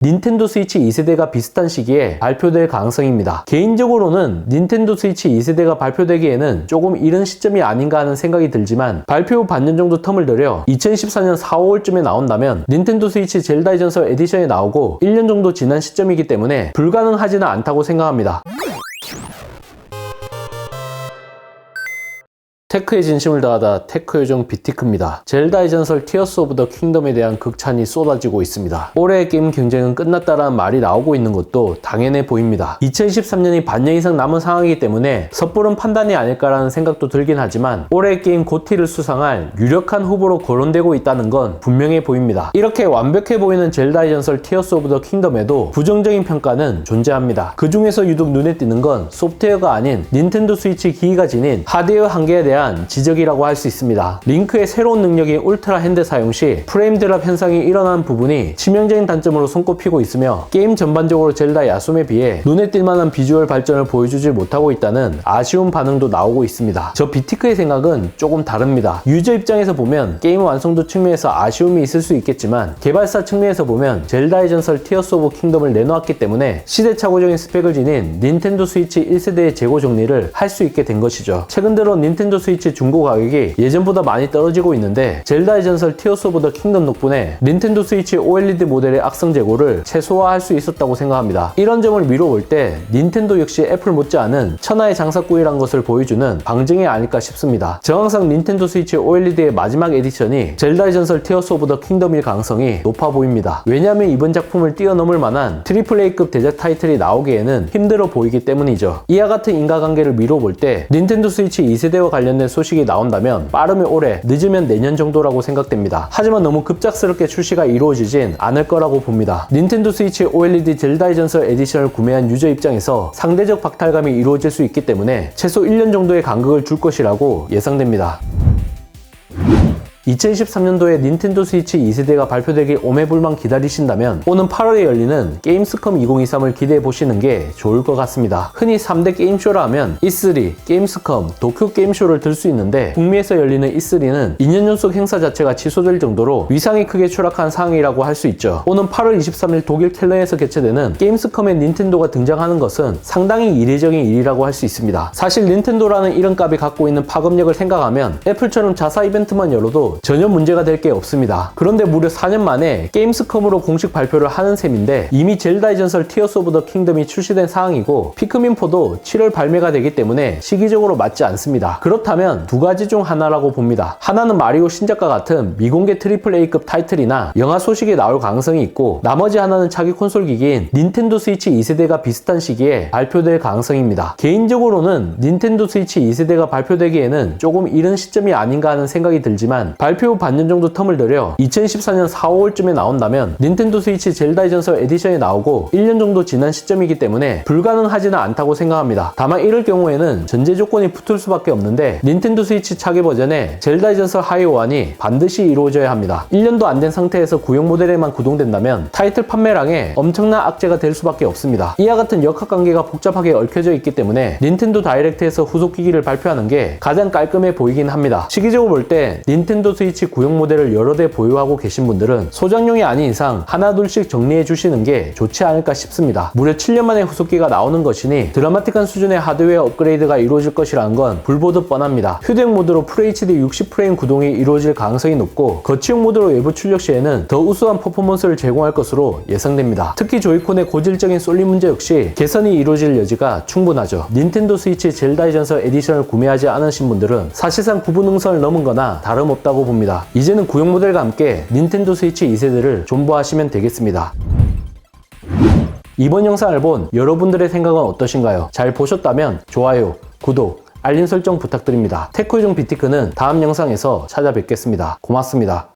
닌텐도 스위치 2세대가 비슷한 시기에 발표될 가능성입니다. 개인적으로는 닌텐도 스위치 2세대가 발표되기에는 조금 이른 시점이 아닌가 하는 생각이 들지만 발표 후 반년 정도 텀을 들여 2014년 4, 5월쯤에 나온다면 닌텐도 스위치 젤다의 전설 에디션이 나오고 1년 정도 지난 시점이기 때문에 불가능하지는 않다고 생각합니다. 테크에 진심을 다하다 테크 요정 비티크입니다. 젤다의 전설 티어스 오브 더 킹덤에 대한 극찬이 쏟아지고 있습니다. 올해의 게임 경쟁은 끝났다라는 말이 나오고 있는 것도 당연해 보입니다. 2013년이 반년 이상 남은 상황이기 때문에 섣부른 판단이 아닐까라는 생각도 들긴 하지만 올해의 게임 고티를 수상할 유력한 후보로 거론되고 있다는 건 분명해 보입니다. 이렇게 완벽해 보이는 젤다의 전설 티어스 오브 더 킹덤에도 부정적인 평가는 존재합니다. 그 중에서 유독 눈에 띄는 건 소프트웨어가 아닌 닌텐도 스위치 기기가 지닌 하드웨어 한계에 대한 지적이라고 할 수 있습니다. 링크의 새로운 능력인 울트라 핸드 사용 시 프레임 드랍 현상이 일어나는 부분이 치명적인 단점으로 손꼽히고 있으며 게임 전반적으로 젤다 야숨에 비해 눈에 띌 만한 비주얼 발전을 보여주지 못하고 있다는 아쉬운 반응도 나오고 있습니다. 저 비티크의 생각은 조금 다릅니다. 유저 입장에서 보면 게임 완성도 측면에서 아쉬움이 있을 수 있겠지만 개발사 측면에서 보면 젤다의 전설 티어스 오브 킹덤을 내놓았기 때문에 시대착오적인 스펙을 지닌 닌텐도 스위치 1세대의 재고 정리를 할 수 있게 된 것이죠. 최근 들어 닌텐도 스위치 중고 가격이 예전보다 많이 떨어지고 있는데 젤다의 전설 티어스 오브 더 킹덤 덕분에 닌텐도 스위치 OLED 모델의 악성 재고를 최소화할 수 있었다고 생각합니다. 이런 점을 미뤄볼 때 닌텐도 역시 애플 못지않은 천하의 장사꾼이란 것을 보여주는 방증이 아닐까 싶습니다. 저 항상 닌텐도 스위치 OLED의 마지막 에디션이 젤다의 전설 티어스 오브 더 킹덤일 가능성이 높아 보입니다. 왜냐하면 이번 작품을 뛰어넘을 만한 AAA급 대작 타이틀이 나오기에는 힘들어 보이기 때문이죠. 이와 같은 인과관계를 미뤄볼 때 닌텐도 스위치 2세대와 관련된 소식이 나온다면 빠르면 올해, 늦으면 내년 정도라고 생각됩니다. 하지만 너무 급작스럽게 출시가 이루어지진 않을 거라고 봅니다. 닌텐도 스위치 OLED 젤다의 전설 에디션을 구매한 유저 입장에서 상대적 박탈감이 이루어질 수 있기 때문에 최소 1년 정도의 간격을 줄 것이라고 예상됩니다. 2013년도에 닌텐도 스위치 2세대가 발표되길 오매불망 기다리신다면 오는 8월에 열리는 게임스컴 2023을 기대해보시는 게 좋을 것 같습니다. 흔히 3대 게임쇼라 하면 E3, 게임스컴, 도쿄 게임쇼를 들 수 있는데 북미에서 열리는 E3는 2년 연속 행사 자체가 취소될 정도로 위상이 크게 추락한 상황이라고 할 수 있죠. 오는 8월 23일 독일 켈런에서 개최되는 게임스컴에 닌텐도가 등장하는 것은 상당히 이례적인 일이라고 할 수 있습니다. 사실 닌텐도라는 이름값이 갖고 있는 파급력을 생각하면 애플처럼 자사 이벤트만 열어도 전혀 문제가 될 게 없습니다. 그런데 무려 4년 만에 게임스컴으로 공식 발표를 하는 셈인데 이미 젤다의 전설 티어스 오브 더 킹덤이 출시된 상황이고 피크민4도 7월 발매가 되기 때문에 시기적으로 맞지 않습니다. 그렇다면 두 가지 중 하나라고 봅니다. 하나는 마리오 신작과 같은 미공개 AAA급 타이틀이나 영화 소식이 나올 가능성이 있고 나머지 하나는 차기 콘솔 기기인 닌텐도 스위치 2세대가 비슷한 시기에 발표될 가능성입니다. 개인적으로는 닌텐도 스위치 2세대가 발표되기에는 조금 이른 시점이 아닌가 하는 생각이 들지만 발표 후 반년 정도 텀을 들여 2014년 4, 5월쯤에 나온다면 닌텐도 스위치 젤다의 전설 에디션이 나오고 1년 정도 지난 시점이기 때문에 불가능하지는 않다고 생각합니다. 다만 이럴 경우에는 전제 조건이 붙을 수밖에 없는데 닌텐도 스위치 차기 버전에 젤다의 전설 하이오환이 반드시 이루어져야 합니다. 1년도 안 된 상태에서 구형 모델에만 구동된다면 타이틀 판매량에 엄청난 악재가 될 수밖에 없습니다. 이와 같은 역학관계가 복잡하게 얽혀져 있기 때문에 닌텐도 다이렉트에서 후속 기기를 발표하는 게 가장 깔끔해 보이긴 합니다. 시기적으로 볼 때 닌텐도 스위치 구형 모델을 여러 대 보유하고 계신 분들은 소장용이 아닌 이상 하나둘씩 정리해 주시는 게 좋지 않을까 싶습니다. 무려 7년 만에 후속기가 나오는 것이니 드라마틱한 수준의 하드웨어 업그레이드가 이루어질 것이라는 건 불보듯 뻔합니다. 휴대용 모드로 FHD 60프레임 구동이 이루어질 가능성이 높고 거치형 모드로 외부 출력 시에는 더 우수한 퍼포먼스를 제공할 것으로 예상됩니다. 특히 조이콘의 고질적인 쏠림 문제 역시 개선이 이루어질 여지가 충분하죠. 닌텐도 스위치 젤다의 전설 에디션을 구매하지 않으신 분들은 사실상 구분응선을 넘은 거나 다름없다고 봅니다. 이제는 구형 모델과 함께 닌텐도 스위치 2세대를 존버하시면 되겠습니다. 이번 영상을 본 여러분들의 생각은 어떠신가요? 잘 보셨다면 좋아요, 구독, 알림 설정 부탁드립니다. 테크요정 비티크는 다음 영상에서 찾아뵙겠습니다. 고맙습니다.